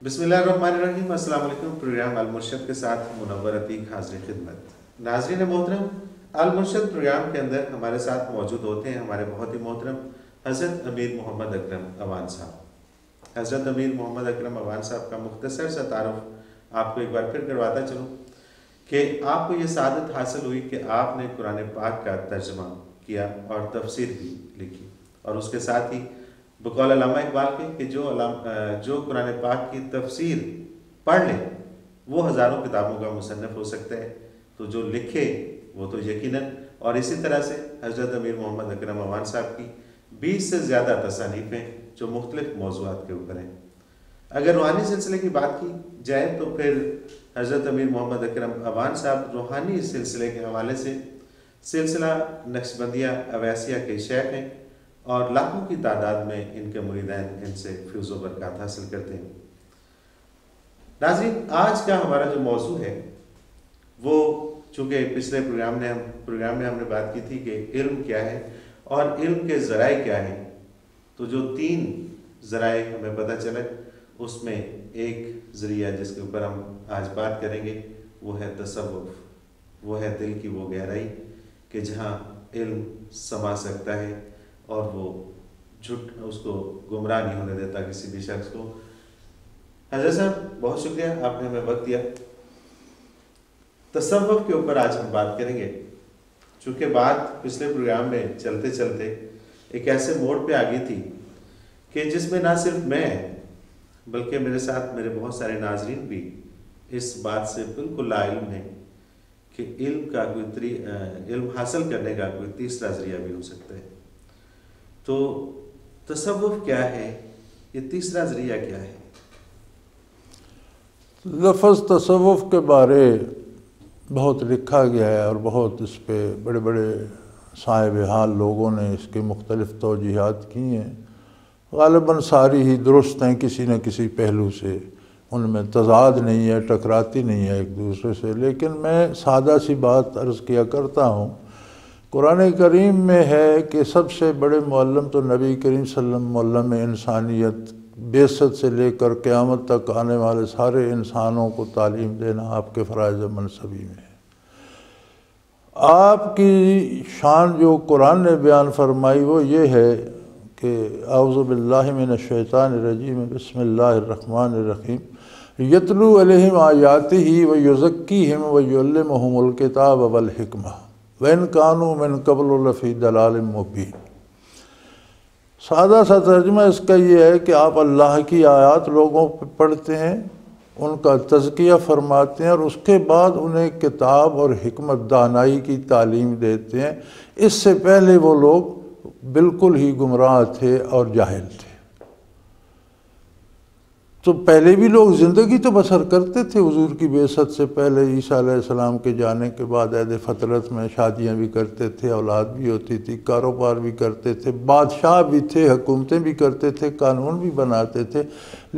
بسم اللہ الرحمن الرحیم۔ السلام علیکم۔ پروگرام المرشد کے ساتھ منور عتیق حاضر خدمت۔ ناظرین محترم، المرشد پروگرام کے اندر ہمارے ساتھ موجود ہوتے ہیں ہمارے بہت ہی محترم حضرت امیر محمد اکرم اوان صاحب۔ حضرت امیر محمد اکرم اوان صاحب کا مختصر سا تعارف آپ کو ایک بار پھر کرواتا چلوں کہ آپ کو یہ سعادت حاصل ہوئی کہ آپ نے قرآن پاک کا ترجمہ کیا اور تفسیر بھی لکھی، اور اس کے ساتھ ہی بقول علامہ اقبال کے کہ جو قرآن پاک کی تفسیر پڑھ لے وہ ہزاروں کتابوں کا مصنف ہو سکتا ہے، تو جو لکھے وہ تو یقیناً۔ اور اسی طرح سے حضرت امیر محمد اکرم اوان صاحب کی 20 سے زیادہ تصانیفیں جو مختلف موضوعات کے اوپر ہیں۔ اگر روحانی سلسلے کی بات کی جائے تو پھر حضرت امیر محمد اکرم اوان صاحب روحانی سلسلے کے حوالے سے سلسلہ نقشبندیہ اویسیہ کے شیخ ہیں، اور لاکھوں کی تعداد میں ان کے مریدین ان سے فیض و برکات حاصل کرتے ہیں۔ ناظرین، آج کا ہمارا جو موضوع ہے وہ چونکہ پچھلے پروگرام میں ہم نے بات کی تھی کہ علم کیا ہے اور علم کے ذرائع کیا ہیں، تو جو 3 ذرائع ہمیں پتہ چلے اس میں ایک ذریعہ جس کے اوپر ہم آج بات کریں گے وہ ہے تصوف، وہ ہے دل کی وہ گہرائی کہ جہاں علم سما سکتا ہے اور وہ اس کو گمراہ نہیں ہونے دیتا کسی بھی شخص کو۔ حضرت صاحب بہت شکریہ، آپ نے ہمیں وقت دیا۔ تصوف کے اوپر آج ہم بات کریں گے، چونکہ بات پچھلے پروگرام میں چلتے چلتے ایک ایسے موڑ پہ آ گئی تھی کہ جس میں نہ صرف میں بلکہ میرے ساتھ میرے بہت سارے ناظرین بھی اس بات سے بالکل لا علم ہیں کہ علم حاصل کرنے کا کوئی تیسرا ذریعہ بھی ہو سکتا ہے۔ تو تصوف کیا ہے، یہ تیسرا ذریعہ کیا ہے؟ لفظ تصوف کے بارے بہت لکھا گیا ہے اور بہت اس پہ بڑے بڑے صاحب حال لوگوں نے اس کے مختلف توجیحات کی ہیں، غالباً ساری ہی درست ہیں، کسی نہ کسی پہلو سے ان میں تضاد نہیں ہے، ٹکراتی نہیں ہے ایک دوسرے سے۔ لیکن میں سادہ سی بات عرض کیا کرتا ہوں، قرآن کریم میں ہے کہ سب سے بڑے معلم تو نبی کریم صلی اللہ علیہ وسلم معلم انسانیت، بعثت سے لے کر قیامت تک آنے والے سارے انسانوں کو تعلیم دینا آپ کے فرائض منصبی میں ہے۔ آپ کی شان جو قرآن نے بیان فرمائی وہ یہ ہے کہ اعوذ باللہ من الشیطان الرجیم بسم اللہ الرحمن الرحیم یتلو علیہم آیاتہ ویزکیہم ویعلمہم الکتاب والحکمہ وَإِن كَانُوا مِن قَبْلُ لَفِي ضَلَالٍ مُبِينٍ۔ سادہ سا ترجمہ اس کا یہ ہے کہ آپ اللہ کی آیات لوگوں پہ پڑھتے ہیں، ان کا تزکیہ فرماتے ہیں اور اس کے بعد انہیں کتاب اور حکمت دانائی کی تعلیم دیتے ہیں۔ اس سے پہلے وہ لوگ بالکل ہی گمراہ تھے اور جاہل تھے۔ تو پہلے بھی لوگ زندگی تو بسر کرتے تھے حضور کی بعثت سے پہلے، عیسیٰ علیہ السلام کے جانے کے بعد عہد فطرت میں شادیاں بھی کرتے تھے، اولاد بھی ہوتی تھی، کاروبار بھی کرتے تھے، بادشاہ بھی تھے، حکومتیں بھی کرتے تھے، قانون بھی بناتے تھے۔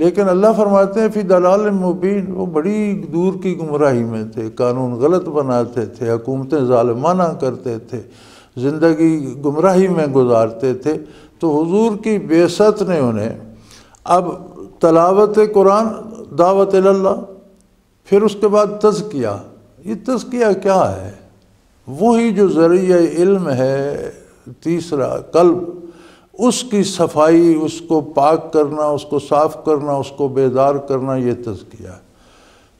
لیکن اللہ فرماتے ہیں فی ضلال مبین، وہ بڑی دور کی گمراہی میں تھے، قانون غلط بناتے تھے، حکومتیں ظالمانہ کرتے تھے، زندگی گمراہی میں گزارتے تھے۔ تو حضور کی بعثت نے انہیں اب تلاوت قرآن، دعوت اللہ، پھر اس کے بعد تزکیہ۔ یہ تزکیہ کیا ہے؟ وہی جو ذریعہ علم ہے تیسرا، قلب، اس کی صفائی، اس کو پاک کرنا، اس کو صاف کرنا، اس کو بیدار کرنا، یہ تزکیہ ہے۔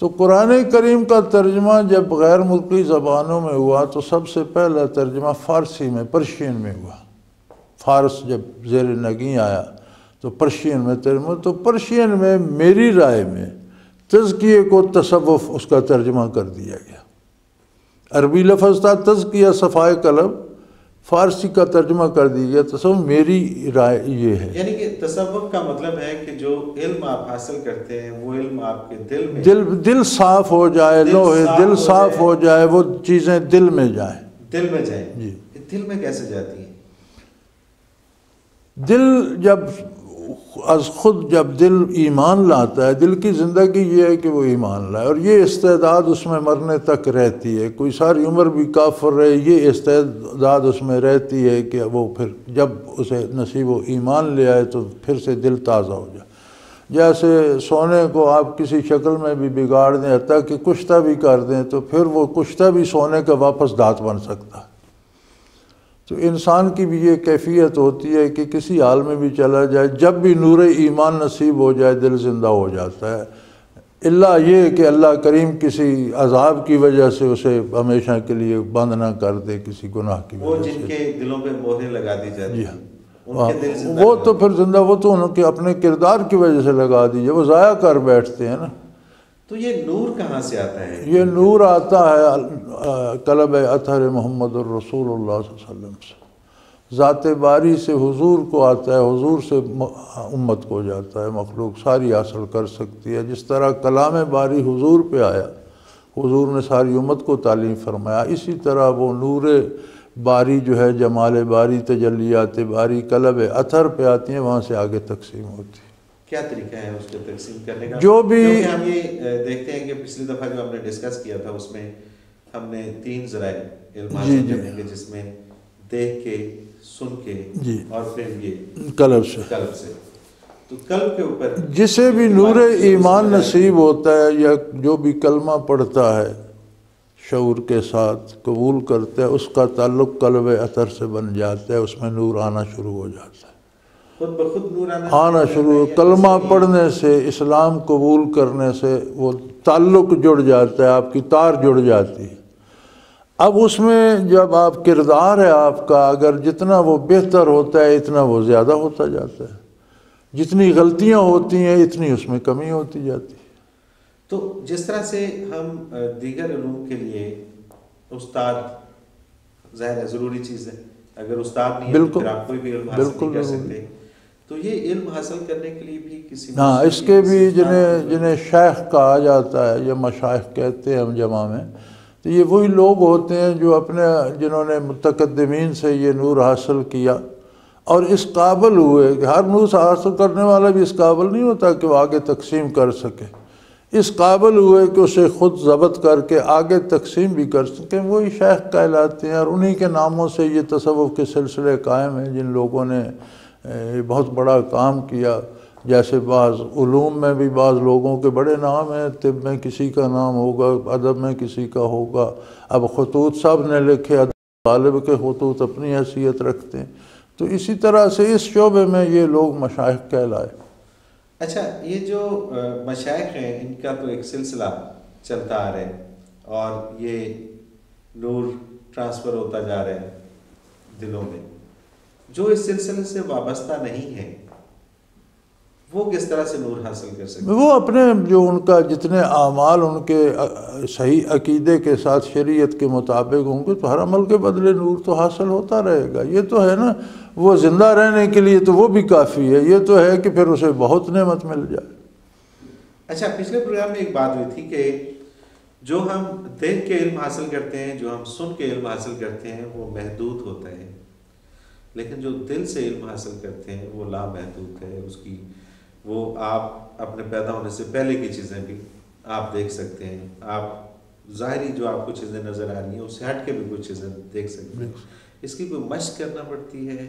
تو قرآن کریم کا ترجمہ جب غیر ملکی زبانوں میں ہوا تو سب سے پہلا ترجمہ فارسی میں، پرشین میں ہوا۔ فارس جب زیر نگیں آیا تو پرشین میں ترجمہ، تو پرشین میں میری رائے میں تزکیے کو تصوف اس کا ترجمہ کر دیا گیا۔ عربی لفظ تھا تزکیہ، صفائے قلب، فارسی کا ترجمہ کر دیا گیا تصوف۔ میری رائے یہ ہے، یعنی کہ تصوف کا مطلب ہے کہ جو علم آپ حاصل کرتے ہیں وہ علم آپ کے دل میں دل صاف ہو جائے، دل صاف ہو جائے، وہ چیزیں دل میں جائیں، دل میں جائیں۔ جی، دل میں کیسے جاتی ہیں؟ دل جب از خود جب دل ایمان لاتا ہے، دل کی زندگی یہ ہے کہ وہ ایمان لائے، اور یہ استعداد اس میں مرنے تک رہتی ہے۔ کوئی ساری عمر بھی کافر رہے، یہ استعداد اس میں رہتی ہے کہ وہ پھر جب اسے نصیب و ایمان لے آئے تو پھر سے دل تازہ ہو جائے۔ جیسے سونے کو آپ کسی شکل میں بھی بگاڑ دیں، حتیٰ کہ کشتہ بھی کر دیں، تو پھر وہ کشتہ بھی سونے کا واپس دھات بن سکتا ہے۔ تو انسان کی بھی یہ کیفیت ہوتی ہے کہ کسی حال میں بھی چلا جائے، جب بھی نور ایمان نصیب ہو جائے دل زندہ ہو جاتا ہے، الا یہ کہ اللہ کریم کسی عذاب کی وجہ سے اسے ہمیشہ کے لیے بند نہ کر دے، کسی گناہ کی وہ وجہ سے۔ جن کے دلوں پہ مہریں لگا دی جاتی جی ہیں ہاں، ان کے دل زندہ وہ تو پھر زندہ، وہ تو ان کے اپنے کردار کی وجہ سے لگا دیجیے، وہ ضائع کر بیٹھتے ہیں نا۔ تو یہ نور کہاں سے آتا ہے؟ یہ نور آتا ہے قلب اطہر محمد الرسول اللہ صلی اللہ علیہ وسلم سے، ذات باری سے حضور کو آتا ہے، حضور سے امت کو جاتا ہے، مخلوق ساری حاصل کر سکتی ہے۔ جس طرح کلام باری حضور پہ آیا، حضور نے ساری امت کو تعلیم فرمایا، اسی طرح وہ نور باری جو ہے، جمال باری، تجلیات باری قلب اطہر پہ آتی ہیں، وہاں سے آگے تقسیم ہوتی ہے۔ کیا طریقہ ہے اس کو تقسیم کرنے کا؟ جو بھی کیونکہ ہم یہ دیکھتے ہیں کہ پچھلی دفعہ جو ہم نے ڈسکس کیا تھا اس میں ہم نے 3 ذرائع علم حاصل کرنے کے، جس میں دیکھ کے، سن کے اور پھر یہ قلب سے، تو قلب کے اوپر جسے بھی نور ایمان نصیب ہوتا ہے یا جو بھی کلمہ پڑھتا ہے شعور کے ساتھ قبول کرتا ہے، اس کا تعلق قلب اطہر سے بن جاتا ہے، اس میں نور آنا شروع ہو جاتا ہے، خود بخود نور آنا شروع۔ کلمہ پڑھنے سے، اسلام قبول کرنے سے وہ تعلق جڑ جاتا ہے، آپ کی تار جڑ جاتی ہے۔ اب اس میں جب آپ کردار ہے آپ کا، اگر جتنا وہ بہتر ہوتا ہے اتنا وہ زیادہ ہوتا جاتا ہے، جتنی غلطیاں ہوتی ہیں اتنی اس میں کمی ہوتی جاتی ہے۔ تو جس طرح سے ہم دیگر علوم کے لیے استاد ظاہر ہے ضروری چیز ہے، اگر استاد نہیں ہے تو پھر آپ کوئی بھی علم حاصل نہیں کر سکتے، تو یہ علم حاصل کرنے کے لیے بھی کسی ہاں، اس کے بھی جنہیں شیخ کہا جاتا ہے یا مشائخ کہتے ہیں ہم جمع میں، تو یہ وہی لوگ ہوتے ہیں جو جنہوں نے متقدمین سے یہ نور حاصل کیا اور اس قابل ہوئے کہ ہر نور حاصل کرنے والا بھی اس قابل نہیں ہوتا کہ وہ آگے تقسیم کر سکے، اس قابل ہوئے کہ اسے خود ضبط کر کے آگے تقسیم بھی کر سکیں، وہی شیخ کہلاتے ہیں، اور انہی کے ناموں سے یہ تصوف کے سلسلے قائم ہیں جن لوگوں نے بہت بڑا کام کیا۔ جیسے بعض علوم میں بھی بعض لوگوں کے بڑے نام ہیں، طب میں کسی کا نام ہوگا، ادب میں کسی کا ہوگا، اب خطوط صاحب نے لکھے، طالب کے خطوط اپنی حیثیت رکھتے ہیں، تو اسی طرح سے اس شعبے میں یہ لوگ مشائخ کہلائے۔ اچھا، یہ جو مشائخ ہیں ان کا تو ایک سلسلہ چلتا آ رہا ہے اور یہ نور ٹرانسفر ہوتا جا رہا ہے دلوں میں، جو اس سلسلے سے وابستہ نہیں ہے وہ کس طرح سے نور حاصل کر سکتے ہیں؟ وہ اپنے جو ان کا جتنے اعمال ان کے صحیح عقیدے کے ساتھ شریعت کے مطابق ہوں گے تو ہر عمل کے بدلے نور تو حاصل ہوتا رہے گا۔ یہ تو ہے نا، وہ زندہ رہنے کے لیے تو وہ بھی کافی ہے، یہ تو ہے کہ پھر اسے بہت نعمت مل جائے۔ اچھا، پچھلے پروگرام میں ایک بات ہوئی تھی کہ جو ہم دیکھ کے علم حاصل کرتے ہیں، جو ہم سن کے علم حاصل کرتے ہیں وہ محدود ہوتا ہے، لیکن جو دل سے علم حاصل کرتے ہیں وہ لامحدود ہے۔ اس کی وہ آپ اپنے پیدا ہونے سے پہلے کی چیزیں بھی آپ دیکھ سکتے ہیں، آپ ظاہری جو آپ کو چیزیں نظر آ رہی ہیں اس سے ہٹ کے بھی کچھ چیزیں دیکھ سکتے ہیں۔ اس کی کوئی مشق کرنا پڑتی ہے؟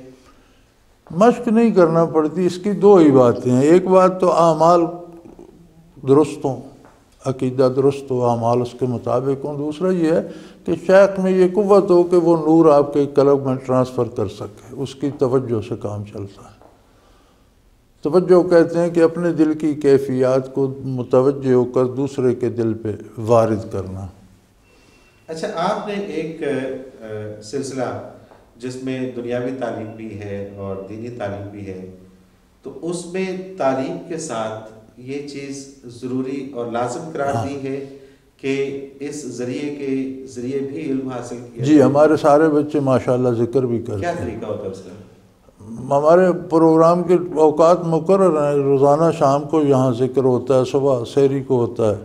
مشق نہیں کرنا پڑتی، اس کی دو ہی باتیں ہیں۔ ایک بات تو اعمال درست ہوں، عقیدہ درست ہو، اعمال اس کے مطابق ہوں۔ دوسرا یہ ہے کہ شیخ میں یہ قوت ہو کہ وہ نور آپ کے قلب میں ٹرانسفر کر سکے، اس کی توجہ سے کام چلتا ہے۔ توجہ کہتے ہیں کہ اپنے دل کی کیفیات کو متوجہ ہو کر دوسرے کے دل پہ وارد کرنا۔ اچھا، آپ نے ایک سلسلہ جس میں دنیاوی تعلیم بھی ہے اور دینی تعلیم بھی ہے، تو اس میں تعلیم کے ساتھ یہ چیز ضروری اور لازم قرار دی ہے کہ اس ذریعے بھی علم حاصل کیا؟ جی، ہمارے سارے بچے ماشاءاللہ ذکر بھی کرتے ہیں۔ کیا طریقہ ہوتا ہے اس کا؟ ہمارے پروگرام کے اوقات مقرر ہیں، روزانہ شام کو یہاں ذکر ہوتا ہے، صبح سحری کو ہوتا ہے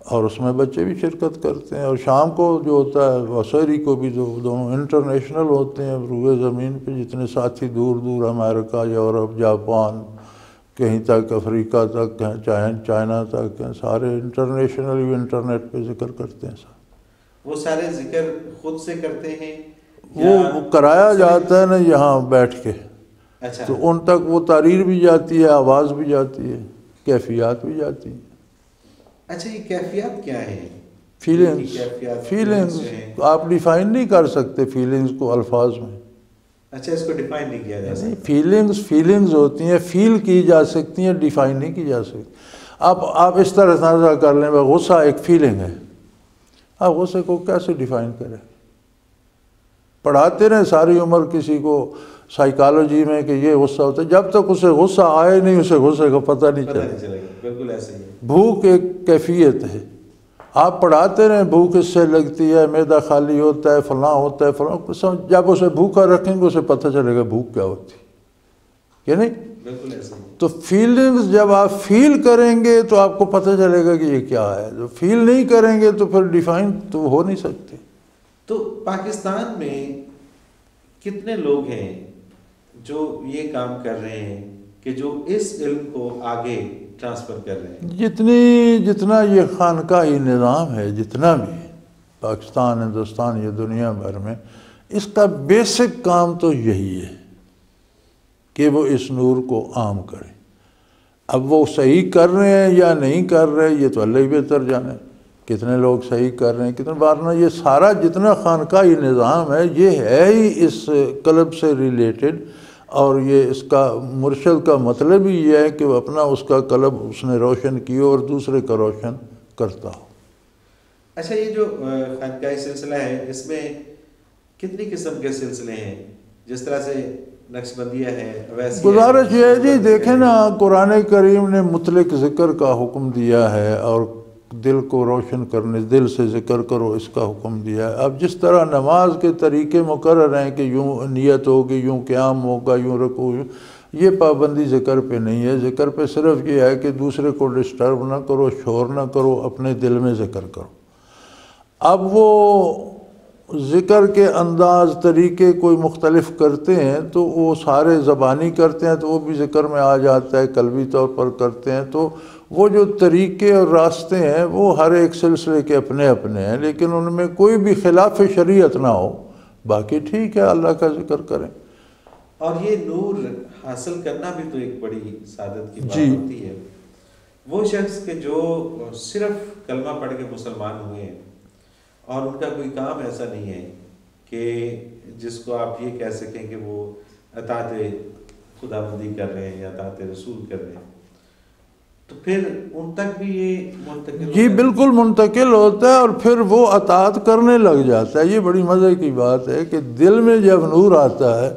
اور اس میں بچے بھی شرکت کرتے ہیں، اور شام کو جو ہوتا ہے وہ سحری کو بھی دونوں انٹرنیشنل ہوتے ہیں۔ روئے زمین پہ جتنے ساتھی دور دور، امریکہ، یورپ، جاپان، کہیں تک افریقہ تک ہیں، چائنا تک ہیں، سارے انٹرنیشنل انٹرنیٹ پہ ذکر کرتے ہیں۔ وہ سارے ذکر خود سے کرتے ہیں؟ وہ کرایا جاتا ہے نا یہاں بیٹھ کے، اچھا، تو ان تک وہ تحریر بھی جاتی ہے، آواز بھی جاتی ہے۔ کیفیات بھی جاتی ہیں۔ اچھا یہ کیفیات کیا ہیں؟ فیلنگز آپ ڈیفائن نہیں کر سکتے فیلنگز کو الفاظ میں۔ اچھا اس کو ڈیفائن نہیں کیا جا سکتا؟ فیلنگز ہوتی ہیں، فیل کی جا سکتی ہیں، ڈیفائن نہیں کی جا سکتی۔ آپ اس طرح اندازہ کر لیں غصہ ایک فیلنگ ہے، آپ غصے کو کیسے ڈیفائن کریں؟ پڑھاتے رہیں ساری عمر کسی کو سائیکالوجی میں کہ یہ غصہ ہوتا ہے، جب تک اسے غصہ آئے نہیں اسے غصے کا پتہ نہیں چلے گا۔ بالکل ایسے ہی ہے۔ بھوک ایک کیفیت ہے، آپ پڑھاتے رہیں بھوک اس سے لگتی ہے، معدہ خالی ہوتا ہے، فلاں ہوتا ہے فلاں، جب اسے بھوکا رکھیں گے اسے پتہ چلے گا بھوک کیا ہوتی ہے، کہ نہیں؟ بالکل ایسے ہی۔ تو فیلنگز جب آپ فیل کریں گے تو آپ کو پتہ چلے گا کہ یہ کیا ہے، جو فیل نہیں کریں گے تو پھر ڈیفائن تو ہو نہیں سکتے۔ تو پاکستان میں کتنے لوگ ہیں جو یہ کام کر رہے ہیں کہ جو اس علم کو آگے ٹرانسفر کر رہے ہیں؟ جتنا یہ خانقاہی نظام ہے، جتنا بھی پاکستان، ہندوستان، یہ دنیا بھر میں، اس کا بیسک کام تو یہی ہے کہ وہ اس نور کو عام کریں۔ اب وہ صحیح کر رہے ہیں یا نہیں کر رہے یہ تو اللہ ہی بہتر جانے، کتنے لوگ صحیح کر رہے ہیں کتنے بار۔ یہ سارا جتنا خانقاہی نظام ہے یہ ہے ہی اس کلب سے ریلیٹڈ، اور یہ اس کا مرشد کا مطلب ہی یہ ہے کہ وہ اپنا اس کا قلب اس نے روشن کی اور دوسرے کا روشن کرتا ہو۔ اچھا یہ جو خانقاہی سلسلہ ہے اس میں کتنی قسم کے سلسلے ہیں؟ جس طرح سے نقشبندیہ ہے، گزارش یہ ہے جی دیکھیں نا قرآن کریم نے مطلق ذکر کا حکم دیا ہے اور دل کو روشن کرنے، دل سے ذکر کرو اس کا حکم دیا ہے۔ اب جس طرح نماز کے طریقے مقرر ہیں کہ یوں نیت ہوگی، یوں قیام ہوگا، یوں رکوع، یہ پابندی ذکر پہ نہیں ہے۔ ذکر پہ صرف یہ ہے کہ دوسرے کو ڈسٹرب نہ کرو، شور نہ کرو، اپنے دل میں ذکر کرو۔ اب وہ ذکر کے انداز طریقے کوئی مختلف کرتے ہیں تو وہ سارے زبانی کرتے ہیں تو وہ بھی ذکر میں آ جاتا ہے، قلبی طور پر کرتے ہیں تو وہ جو طریقے اور راستے ہیں وہ ہر ایک سلسلے کے اپنے اپنے ہیں، لیکن ان میں کوئی بھی خلاف شریعت نہ ہو، باقی ٹھیک ہے اللہ کا ذکر کریں۔ اور یہ نور حاصل کرنا بھی تو ایک بڑی سعادت کی بات ہوتی ہے۔ وہ شخص کہ جو صرف کلمہ پڑھ کے مسلمان ہوئے ہیں اور ان کا کوئی کام ایسا نہیں ہے کہ جس کو آپ یہ کہہ سکیں کہ وہ اطاعت خدا بندی کر رہے ہیں یا اطاعت رسول کر رہے ہیں، تو پھر ان تک بھی یہ منتقل جی بالکل منتقل ہوتا ہے اور پھر وہ اطاعت کرنے لگ جاتا ہے۔ یہ بڑی مزے کی بات ہے کہ دل میں جب نور آتا ہے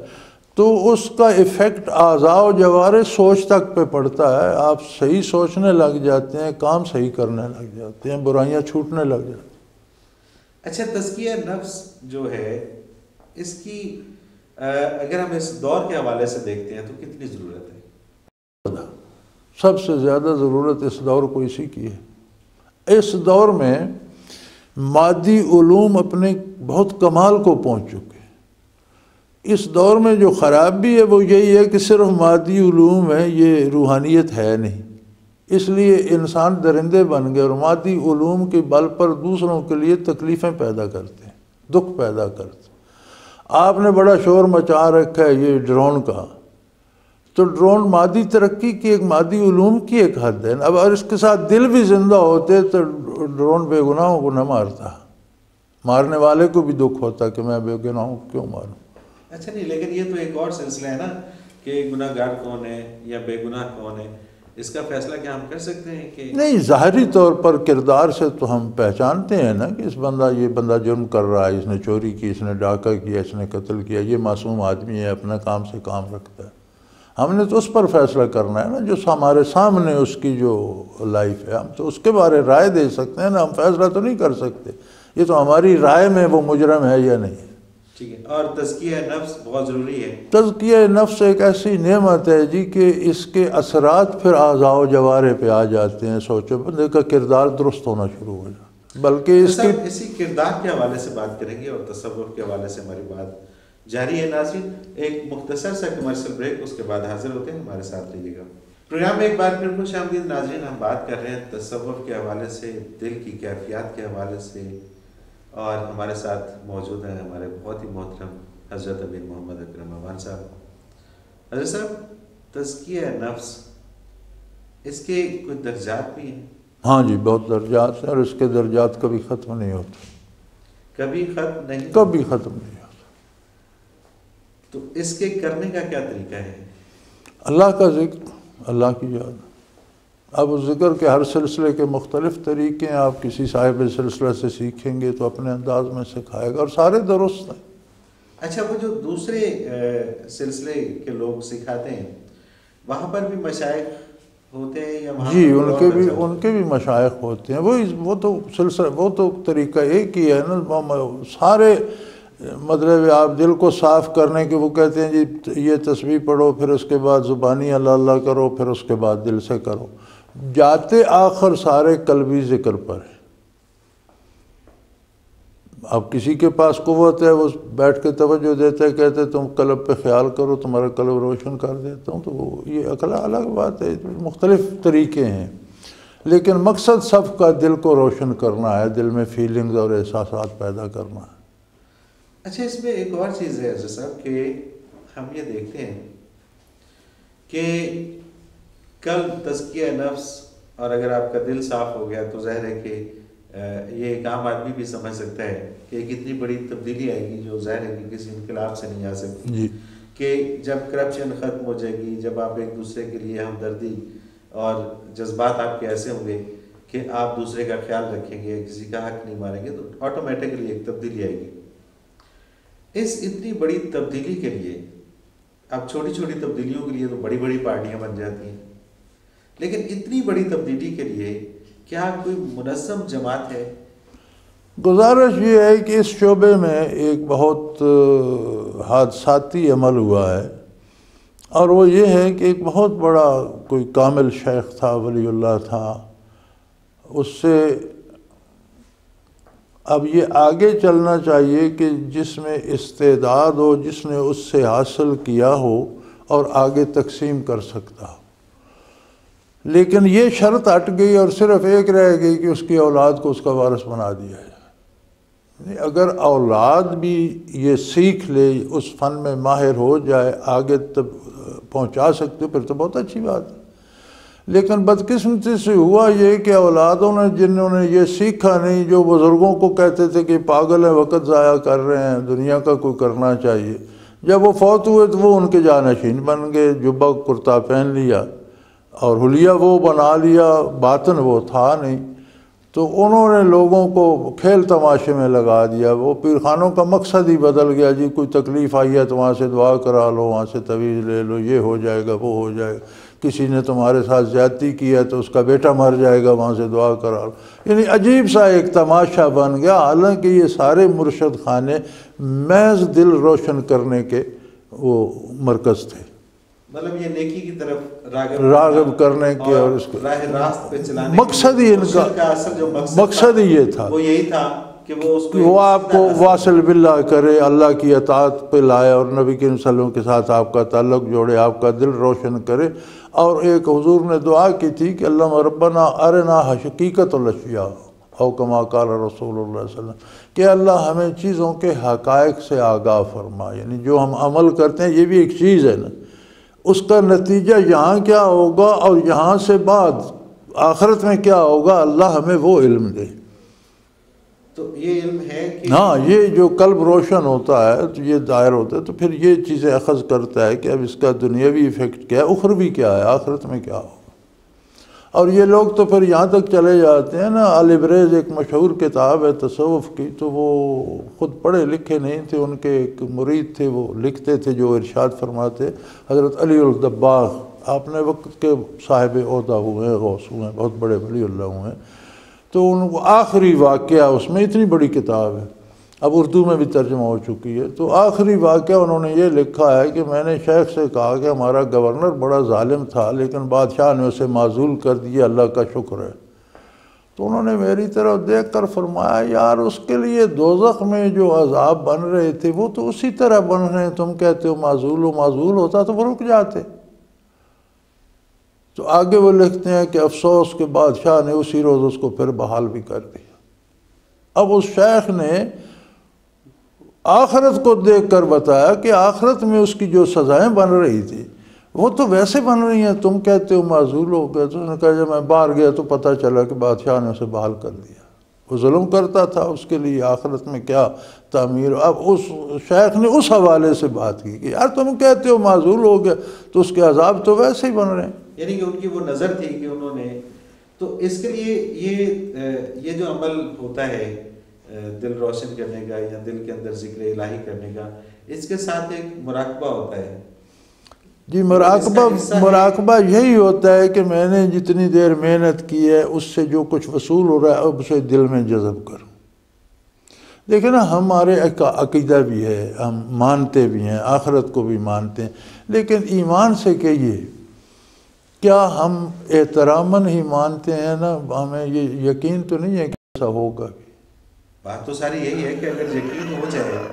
تو اس کا ایفیکٹ اعضاء و جوارح سوچ تک پہ پڑتا ہے، آپ صحیح سوچنے لگ جاتے ہیں، کام صحیح کرنے لگ جاتے ہیں، برائیاں چھوٹنے لگ جاتی ہیں۔ اچھا تزکیہ نفس جو ہے اس کی اگر ہم اس دور کے حوالے سے دیکھتے ہیں تو کتنی ضرورت ہے؟ سب سے زیادہ ضرورت اس دور کو اسی کی ہے۔ اس دور میں مادی علوم اپنے بہت کمال کو پہنچ چکے ہیں۔ اس دور میں جو خرابی ہے وہ یہی ہے کہ صرف مادی علوم ہے، یہ روحانیت ہے نہیں، اس لیے انسان درندے بن گئے اور مادی علوم کے بل پر دوسروں کے لیے تکلیفیں پیدا کرتے ہیں، دکھ پیدا کرتے ہیں۔ آپ نے بڑا شور مچا رکھا ہے یہ ڈرون کا، تو ڈرون مادی ترقی کی ایک مادی علوم کی ایک حد ہے۔ اب اگر اس کے ساتھ دل بھی زندہ ہوتے تو ڈرون بے گناہوں کو نہ مارتا، مارنے والے کو بھی دکھ ہوتا کہ میں بے گناہوں کو کیوں ماروں۔ اچھا نہیں، لیکن یہ تو ایک اور سلسلہ ہے نا کہ گناہ گار کون ہے یا بے گناہ کون ہے، اس کا فیصلہ کیا ہم کر سکتے ہیں کہ نہیں؟ ظاہری طور پر کردار سے تو ہم پہچانتے ہیں نا کہ یہ بندہ جرم کر رہا ہے، اس نے چوری کی، اس نے ڈاکہ کیا، اس نے قتل کیا، یہ معصوم آدمی ہے، اپنا کام سے کام رکھتا ہے۔ ہم نے تو اس پر فیصلہ کرنا ہے نا جو ہمارے سامنے اس کی جو لائف ہے، ہم تو اس کے بارے رائے دے سکتے ہیں نا، ہم فیصلہ تو نہیں کر سکتے، یہ تو ہماری رائے میں وہ مجرم ہے یا نہیں۔ ٹھیک ہے، اور تزکیہ نفس بہت ضروری ہے۔ تزکیہ نفس ایک ایسی نعمت ہے جی کہ اس کے اثرات پھر اعضاء و جوارح پہ آ جاتے ہیں، سوچو بندے کا کردار درست ہونا شروع ہو جاتا ہے۔ بلکہ اسی کردار کے حوالے سے بات کریں گے اور تصور کے حوالے سے ہماری بات جاری ہے۔ ناظرین ایک مختصر سا کمرشل بریک، اس کے بعد حاضر ہوتے ہیں، ہمارے ساتھ رہیے گا۔ پروگرام میں ایک بار پھر خوش آمدید ناظرین، ہم بات کر رہے ہیں تصور کے حوالے سے، دل کی کیفیات کے حوالے سے، اور ہمارے ساتھ موجود ہیں ہمارے بہت ہی محترم حضرت امیر محمد اکرم اعوان صاحب۔ حضرت صاحب، تزکیہ نفس اس کے کوئی درجات بھی ہیں؟ ہاں جی، بہت درجات ہیں، اور اس کے درجات کبھی ختم نہیں ہوتے، کبھی ختم نہیں؟ کبھی ختم نہیں ہوتے۔ تو اس کے کرنے کا کیا طریقہ ہے؟ اللہ کا ذکر، اللہ کی یاد۔ اب اس ذکر کے ہر سلسلے کے مختلف طریقے ہیں، آپ کسی صاحب سلسلہ سے سیکھیں گے تو اپنے انداز میں سکھائے گا، اور سارے درست ہیں۔ اچھا، وہ جو دوسرے سلسلے کے لوگ سکھاتے ہیں وہاں پر بھی مشائخ ہوتے ہیں یا وہاں جی، پر ان کے بھی مشائخ ہوتے ہیں، وہ تو سلسلہ، وہ تو طریقہ ایک ہی ہے نا، سارے مطلب آپ دل کو صاف کرنے کے، وہ کہتے ہیں جی یہ تسبیح پڑھو، پھر اس کے بعد زبانی اللہ اللہ کرو، پھر اس کے بعد دل سے کرو، جاتے آخر سارے قلبی ذکر پر ہے۔ اب کسی کے پاس قوت ہے، وہ بیٹھ کے توجہ دیتا ہے، کہتے تم قلب پہ خیال کرو، تمہارا قلب روشن کر دیتا ہوں، تو یہ الگ بات ہے، مختلف طریقے ہیں، لیکن مقصد سب کا دل کو روشن کرنا ہے، دل میں فیلنگز اور احساسات پیدا کرنا ہے۔ اچھا، اس میں ایک اور چیز ہے حضرت صاحب کہ ہم یہ دیکھتے ہیں کہ کل تزکیہ نفس، اور اگر آپ کا دل صاف ہو گیا تو ظاہر ہے کہ یہ ایک عام آدمی بھی سمجھ سکتا ہے کہ ایک اتنی بڑی تبدیلی آئے گی جو ظاہر ہے کہ کسی انقلاب سے نہیں آ سکتی جی، کہ جب کرپشن ختم ہو جائے گی، جب آپ ایک دوسرے کے لیے ہمدردی اور جذبات آپ کے ایسے ہوں گے کہ آپ دوسرے کا خیال رکھیں گے، کسی کا حق نہیں مانیں گے، تو آٹومیٹکلی ایک تبدیلی آئے گی۔ اس اتنی بڑی تبدیلی کے لیے، اب چھوٹی چھوٹی تبدیلیوں کے لیے تو بڑی بڑی پارٹیاں بن جاتی ہیں، لیکن اتنی بڑی تبدیلی کے لیے کیا کوئی منظم جماعت ہے؟ گزارش یہ ہے کہ اس شعبے میں ایک بہت حادثاتی عمل ہوا ہے، اور وہ یہ ہے کہ ایک بہت بڑا کوئی کامل شیخ تھا، ولی اللہ تھا، اس سے اب یہ آگے چلنا چاہیے کہ جس میں استعداد ہو، جس نے اس سے حاصل کیا ہو اور آگے تقسیم کر سکتا ہو، لیکن یہ شرط ہٹ گئی اور صرف ایک رہ گئی کہ اس کی اولاد کو اس کا وارث بنا دیا جائے۔ اگر اولاد بھی یہ سیکھ لے، اس فن میں ماہر ہو جائے، آگے پہنچا سکتے، پھر تو بہت اچھی بات ہے، لیکن بدقسمتی سے ہوا یہ کہ اولادوں نے، جنہوں نے یہ سیکھا نہیں، جو بزرگوں کو کہتے تھے کہ پاگل ہیں، وقت ضائع کر رہے ہیں، دنیا کا کوئی کرنا چاہیے، جب وہ فوت ہوئے تو وہ ان کے جانشین بن گئے، جبہ کرتا پہن لیا اور حلیہ وہ بنا لیا، باطن وہ تھا نہیں، تو انہوں نے لوگوں کو کھیل تماشے میں لگا دیا، وہ پیر خانوں کا مقصد ہی بدل گیا، جی کوئی تکلیف آئی ہے تو وہاں سے دعا کرا لو، وہاں سے تویز لے لو، یہ ہو جائے گا، وہ ہو جائے گا، کسی نے تمہارے ساتھ زیادتی کی ہے تو اس کا بیٹا مر جائے گا، وہاں سے دعا کرا لو، یعنی عجیب سا ایک تماشا بن گیا، حالانکہ یہ سارے مرشد خانے محض دل روشن کرنے کے وہ مرکز تھے، مطلب یہ نیکی کی طرف راغب کرنے کے اور اس راہ راست پہ چلانے مقصد ہی ان کا اصل جو مقصد ہی یہ تھا، وہ یہی تھا کہ وہ اس کو وہ آپ کو واصل باللہ کرے، اللہ کی اطاعت پہ لائے اور نبی کریم صلی اللہ علیہ وسلم کے ساتھ آپ کا تعلق جوڑے، آپ کا دل روشن کرے۔ اور ایک حضور نے دعا کی تھی کہ اللہم ربنا ارنا حقیقت الاشیاء او کما قال رسول اللہ صلی اللہ علیہ وسلم، کہ اللہ ہمیں چیزوں کے حقائق سے آگاہ فرما، یعنی جو ہم عمل کرتے ہیں یہ بھی ایک چیز ہے نا، اس کا نتیجہ یہاں کیا ہوگا اور یہاں سے بعد آخرت میں کیا ہوگا، اللہ ہمیں وہ علم دے۔ تو یہ علم ہے کہ ہاں، یہ جو قلب روشن ہوتا ہے تو یہ ظاہر ہوتا ہے، تو پھر یہ چیزیں اخذ کرتا ہے کہ اب اس کا دنیاوی ایفیکٹ کیا ہے، اخروی کیا ہے، آخرت میں کیا ہوگا۔ اور یہ لوگ تو پھر یہاں تک چلے جاتے ہیں نا، البریز ایک مشہور کتاب ہے تصوف کی، تو وہ خود پڑھے لکھے نہیں تھے، ان کے ایک مرید تھے، وہ لکھتے تھے جو ارشاد فرماتے، حضرت علی الدباغ اپنے وقت کے صاحب عہدہ ہوئے ہیں، غوث ہوئے ہیں، بہت بڑے ولی اللہ ہوئے ہیں، تو ان کو آخری واقعہ، اس میں اتنی بڑی کتاب ہے، اب اردو میں بھی ترجمہ ہو چکی ہے، تو آخری واقعہ انہوں نے یہ لکھا ہے کہ میں نے شیخ سے کہا کہ ہمارا گورنر بڑا ظالم تھا لیکن بادشاہ نے اسے معزول کر دیا، اللہ کا شکر ہے۔ تو انہوں نے میری طرف دیکھ کر فرمایا، یار اس کے لیے دوزخ میں جو عذاب بن رہے تھے وہ تو اسی طرح بن رہے ہیں، تم کہتے ہو معزول ہوتا تو وہ رک جاتے۔ تو آگے وہ لکھتے ہیں کہ افسوس کہ بادشاہ نے اسی روز اس کو پھر بحال بھی کر دیا۔ اب اس شیخ نے آخرت کو دیکھ کر بتایا کہ آخرت میں اس کی جو سزائیں بن رہی تھی وہ تو ویسے بن رہی ہیں. تم کہتے ہو معزول ہو گئے، تو اس نے کہا جب میں باہر گیا تو پتہ چلا کہ بادشاہ نے اسے بحال کر دیا. وہ ظلم کرتا تھا، اس کے لیے آخرت میں کیا تعمیر. اب اس شیخ نے اس حوالے سے بات کی کہ یار تم کہتے ہو معزول ہو گئے تو اس کے عذاب تو ویسے ہی بن رہے ہیں. یعنی کہ ان کی وہ نظر تھی کہ انہوں نے، تو اس کے لیے یہ جو عمل ہوتا ہے دل روشن کرنے کا یا دل کے اندر ذکر الہی کرنے کا، اس کے ساتھ ایک مراقبہ ہوتا ہے. جی مراقبہ یہی ہوتا ہے کہ میں نے جتنی دیر محنت کی ہے اس سے جو کچھ وصول ہو رہا ہے اب اسے دل میں جذب کروں. دیکھیں نا، ہمارے عقیدہ بھی ہے، ہم مانتے بھی ہیں، آخرت کو بھی مانتے ہیں، لیکن ایمان سے کہیے کیا ہم احتراماً ہی مانتے ہیں نا؟ ہمیں یہ یقین تو نہیں ہے کہ ایسا ہوگا بھی. بات تو ساری یہی ہے کہ اگر یقین ہو جائے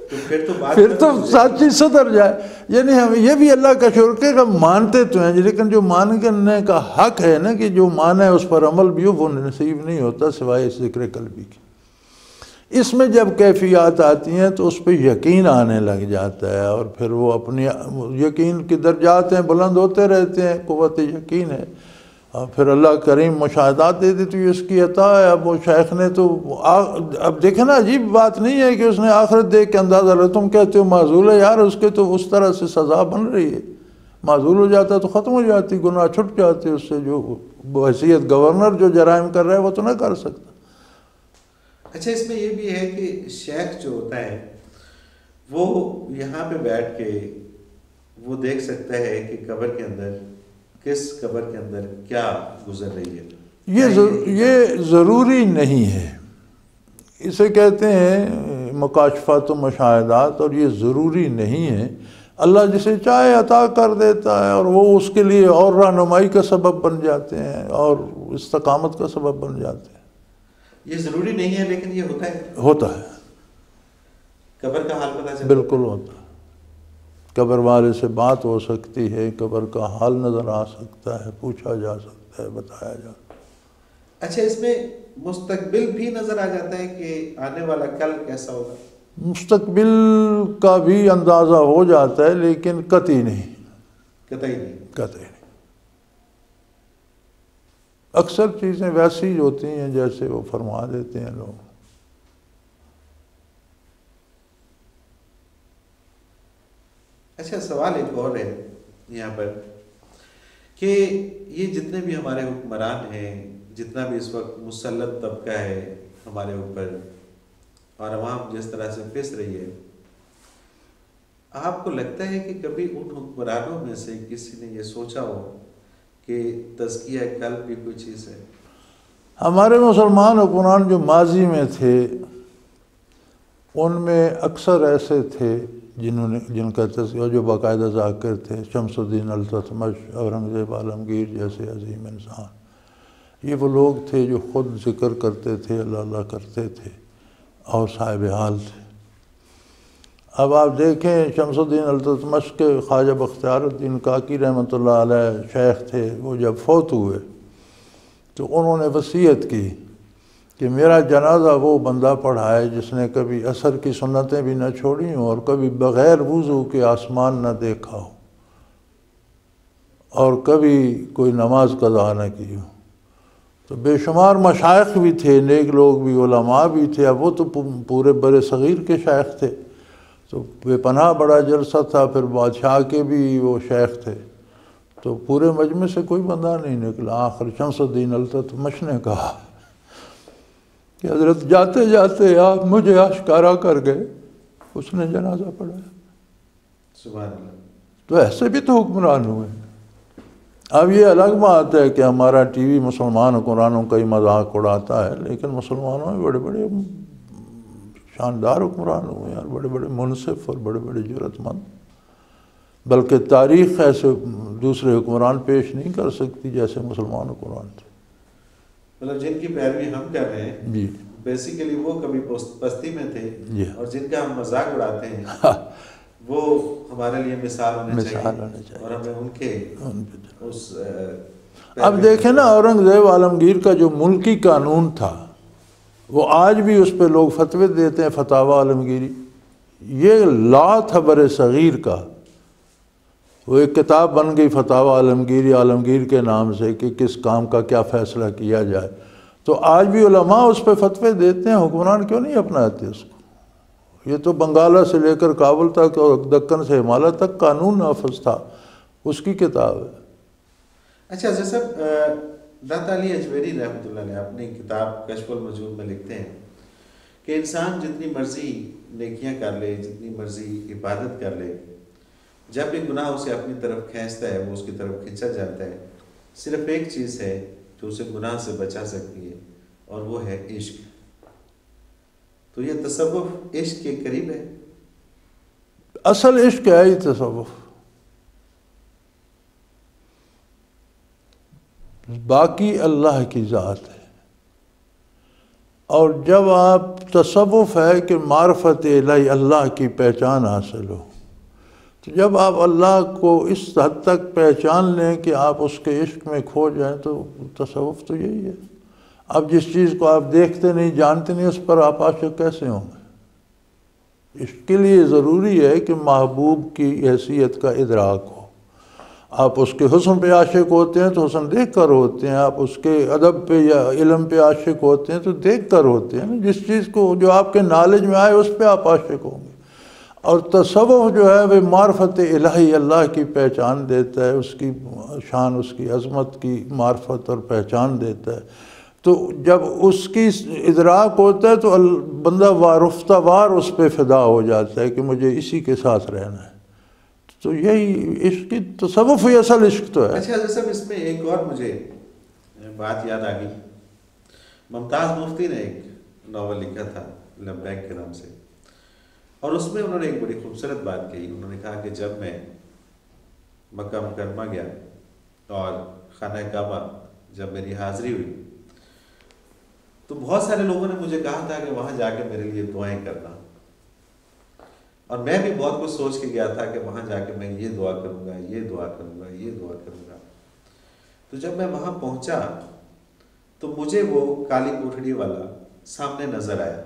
تو پھر تو سات چیز صدر جائے. یعنی ہم یہ بھی اللہ کا شکر کہ ہم مانتے تو ہیں، لیکن جو ماننے کا حق ہے نا کہ جو مانا ہے اس پر عمل بھی ہو، وہ نصیب نہیں ہوتا سوائے اس ذکر قلبی کی. اس میں جب کیفیات آتی ہیں تو اس پہ یقین آنے لگ جاتا ہے، اور پھر وہ اپنی یقین کے درجات ہیں بلند ہوتے رہتے ہیں، قوت یقین ہے. اور پھر اللہ کریم مشاہدات دے دی تو یہ اس کی عطا ہے. اب وہ شیخ نے تو اب دیکھیں نا، عجیب بات نہیں ہے کہ اس نے آخرت دیکھ کے اندازہ لگا. تم کہتے ہو معزول ہے، یار اس کے تو اس طرح سے سزا بن رہی ہے. معزول ہو جاتا تو ختم ہو جاتی، گناہ چھٹ جاتے اس سے. جو بحیثیت گورنر جو جرائم کر رہا ہے وہ تو نہ کر سکتا. اچھا، اس میں یہ بھی ہے کہ شیخ جو ہوتا ہے وہ یہاں پہ بیٹھ کے وہ دیکھ سکتا ہے کہ قبر کے اندر، کس قبر کے اندر کیا گزر رہی ہے. یہ ضروری نہیں ہے. اسے کہتے ہیں مکاشفات و مشاہدات، اور یہ ضروری نہیں ہے. اللہ جسے چاہے عطا کر دیتا ہے، اور وہ اس کے لیے اور رہنمائی کا سبب بن جاتے ہیں اور استقامت کا سبب بن جاتے ہیں. یہ ضروری نہیں ہے لیکن یہ ہوتا ہے. قبر کا حال پتہ چلتا ہے. بالکل ہوتا ہے. قبر والے سے بات ہو سکتی ہے، قبر کا حال نظر آ سکتا ہے، پوچھا جا سکتا ہے، بتایا جا سکتا ہے. اچھا، اس میں مستقبل بھی نظر آ جاتا ہے کہ آنے والا کل کیسا ہوگا. مستقبل کا بھی اندازہ ہو جاتا ہے لیکن قطعی نہیں. قطعی نہیں. اکثر چیزیں ویسی ہوتی ہیں جیسے وہ فرما دیتے ہیں لوگ. اچھا، سوال ایک اور ہے یہاں پر کہ یہ جتنے بھی ہمارے حکمران ہیں، جتنا بھی اس وقت مسلط طبقہ ہے ہمارے اوپر، اور عوام جس طرح سے پس رہی ہے، آپ کو لگتا ہے کہ کبھی ان حکمرانوں میں سے کسی نے یہ سوچا ہو کہ تزکیہ قلب بھی کوئی چیز ہے؟ ہمارے مسلمان حکمران جو ماضی میں تھے ان میں اکثر ایسے تھے جن کا تذکیہ، جو باقاعدہ ذاکر تھے. شمس الدین التتمش، اورنگزیب عالمگیر جیسے عظیم انسان. یہ وہ لوگ تھے جو خود ذکر کرتے تھے، اللہ اللہ کرتے تھے اور صاحب حال تھے. اب آپ دیکھیں شمس الدین التتمش کے خواجہ بختیار الدین کاکی رحمۃ اللہ علیہ شیخ تھے. وہ جب فوت ہوئے تو انہوں نے وصیت کی کہ میرا جنازہ وہ بندہ پڑھائے جس نے کبھی عصر کی سنتیں بھی نہ چھوڑی ہوں اور کبھی بغیر وضو کے آسمان نہ دیکھا ہو اور کبھی کوئی نماز قضا نہ کی ہو. تو بے شمار مشائخ بھی تھے، نیک لوگ بھی، علماء بھی تھے. اب وہ تو پورے بر صغیر کے شیخ تھے، تو بے پناہ بڑا جلسہ تھا. پھر بادشاہ کے بھی وہ شیخ تھے، تو پورے مجمع سے کوئی بندہ نہیں نکلا. آخر شمس الدین التتمش نے کہا کہ حضرت جاتے جاتے آپ مجھے آشکارا کر گئے. اس نے جنازہ پڑھایا. سبحان اللہ. تو ایسے بھی تو حکمران ہوئے. اب یہ الگ بات ہے کہ ہمارا ٹی وی مسلمان حکمرانوں کا ہی مذاق اڑاتا ہے، لیکن مسلمانوں میں بڑے بڑے شاندار حکمران ہوئے ہیں، بڑے بڑے منصف اور بڑے بڑے جرأت مند. بلکہ تاریخ ایسے دوسرے حکمران پیش نہیں کر سکتی جیسے مسلمان حکمران تھے. مطلب جن کی پیروی ہم کر رہے ہیں جی بیسیکلی وہ کبھی پستی میں تھے جی، اور جن کا ہم مذاق اڑاتے ہیں وہ ہمارے لیے مثال ہونے چاہیے اور ہمیں ان کے اس. اب دیکھیں نا، اورنگزیب عالمگیر کا جو ملکی قانون تھا وہ آج بھی اس پہ لوگ فتوے دیتے ہیں، فتاوی عالمگیری. یہ لا تھا بر صغیر کا. وہ ایک کتاب بن گئی فتاوی عالمگیری، عالمگیر کے نام سے، کہ کس کام کا کیا فیصلہ کیا جائے۔ تو آج بھی علماء اس پہ فتوے دیتے ہیں، حکمران کیوں نہیں اپناتے اس کو؟ یہ تو بنگالہ سے لے کر کابل تک اور دکن سے ہمالیہ تک قانون نافذ تھا، اس کی کتاب ہے۔ اچھا حضرت صاحب، داتا علی اجمیری رحمۃ اللہ علیہ اپنی کتاب کشف المجہول میں لکھتے ہیں کہ انسان جتنی مرضی نیکیاں کر لے، جتنی مرضی عبادت کر لے، جب بھی گناہ اسے اپنی طرف کھینچتا ہے، وہ اس کی طرف کھینچا جاتا ہے، صرف ایک چیز ہے جو اسے گناہ سے بچا سکتی ہے، اور وہ ہے عشق۔ تو یہ تصوف عشق کے قریب ہے؟ اصل عشق ہے ہی تصوف، باقی اللہ کی ذات ہے۔ اور جب آپ تصوف ہے کہ معرفت الہی، اللہ کی پہچان حاصل ہو، تو جب آپ اللہ کو اس حد تک پہچان لیں کہ آپ اس کے عشق میں کھو جائیں، تو تصوف تو یہی ہے۔ اب جس چیز کو آپ دیکھتے نہیں، جانتے نہیں، اس پر آپ عاشق کیسے ہوں گے؟ عشق کے لیے ضروری ہے کہ محبوب کی حیثیت کا ادراک ہو۔ آپ اس کے حسن پہ عاشق ہوتے ہیں تو حسن دیکھ کر ہوتے ہیں، آپ اس کے ادب پہ یا علم پہ عاشق ہوتے ہیں تو دیکھ کر ہوتے ہیں۔ جس چیز کو جو آپ کے نالج میں آئے اس پہ آپ عاشق ہوں گے۔ اور تصوف جو ہے وہ معرفت الہی، اللہ کی پہچان دیتا ہے، اس کی شان، اس کی عظمت کی معرفت اور پہچان دیتا ہے۔ تو جب اس کی ادراک ہوتا ہے تو بندہ رفتہ وار اس پہ فدا ہو جاتا ہے کہ مجھے اسی کے ساتھ رہنا ہے۔ تو یہی عشق کی تصوف ہی اصل عشق تو ہے۔ اچھا حضرت صاحب، اس میں ایک اور مجھے بات یاد آ گئی۔ ممتاز مفتی نے ایک ناول لکھا تھا لبیک کے نام سے، اور اس میں انہوں نے ایک بڑی خوبصورت بات کہی۔ انہوں نے کہا کہ جب میں مکہ مکرمہ گیا اور خانہ کعبہ جب میری حاضری ہوئی تو بہت سارے لوگوں نے مجھے کہا تھا کہ وہاں جا کے میرے لیے دعائیں کرنا، اور میں بھی بہت کچھ سوچ کے گیا تھا کہ وہاں جا کے میں یہ دعا کروں گا، یہ دعا کروں گا، یہ دعا کروں گا۔ تو جب میں وہاں پہنچا تو مجھے وہ کالی کوٹھڑی والا سامنے نظر آیا،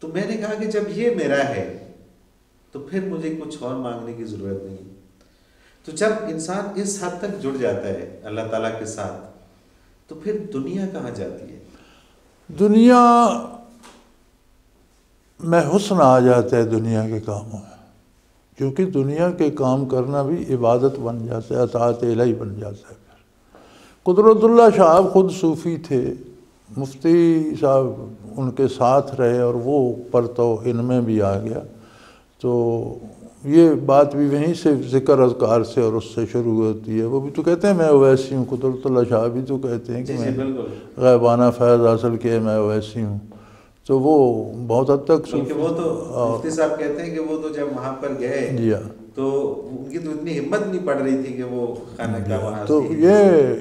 تو میں نے کہا کہ جب یہ میرا ہے تو پھر مجھے کچھ اور مانگنے کی ضرورت نہیں۔ تو جب انسان اس حد تک جڑ جاتا ہے اللہ تعالیٰ کے ساتھ تو پھر دنیا کہاں جاتی ہے؟ دنیا میں حسن آ جاتا ہے دنیا کے کاموں میں، کیونکہ دنیا کے کام کرنا بھی عبادت بن جاتا ہے، اطاعت الہی بن جاتا ہے۔ پھر قدرت اللہ صاحب خود صوفی تھے، مفتی صاحب ان کے ساتھ رہے اور وہ پرتو ان میں بھی آ گیا۔ تو یہ بات بھی وہیں سے ذکر اذکار سے اور اس سے شروع ہوتی ہے۔ وہ بھی تو کہتے ہیں میں اویسی ہوں، قدرت اللہ شاہ بھی تو کہتے ہیں کہ میں غیبانہ فیض حاصل کیے میں اویسی ہوں۔ تو وہ بہت حد تک وہ تو مفتی صاحب کہتے ہیں کہ وہ تو جب وہاں پر گئے تو ان کی تو اتنی ہمت نہیں پڑ رہی تھی کہ وہ خانہ کعبہ۔ تو یہ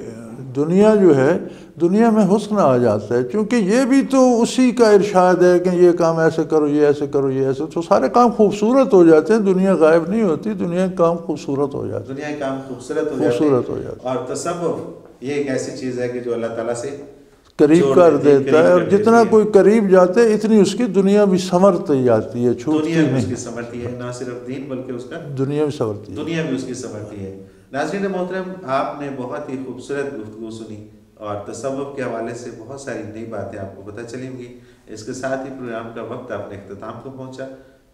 دنیا جو ہے، دنیا میں حسن آ جاتا ہے، چونکہ یہ بھی تو اسی کا ارشاد ہے کہ یہ کام ایسے کرو، یہ ایسے کرو، یہ ایسے، تو سارے کام خوبصورت ہو جاتے ہیں۔ دنیا غائب نہیں ہوتی، دنیا کے کام خوبصورت ہو جاتے ہیں، دنیا کے کام خوبصورت ہو جاتے ہیں۔ اور تصوف یہ ایک ایسی چیز ہے کہ جو اللہ تعالیٰ سے قریب کر دیتا ہے، اور جتنا کوئی قریب جاتا ہے اتنی اس کی دنیا بھی سنورتی جاتی ہے، چھوٹتی نہیں۔ دنیا بھی اس کی سنورتی ہے، نہ صرف دین بلکہ اس کا دنیا بھی سنورتی ہے، دنیا بھی اس کی سنورتی ہے۔ ناظرین محترم، آپ نے بہت ہی خوبصورت گفتگو سنی اور تصوف کے حوالے سے بہت ساری نئی باتیں آپ کو پتہ چلیں گی۔ اس کے ساتھ ہی پروگرام کا وقت اپنے اختتام کو پہنچا۔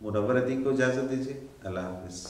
منور الدین کو اجازت دیجیے، اللہ حافظ۔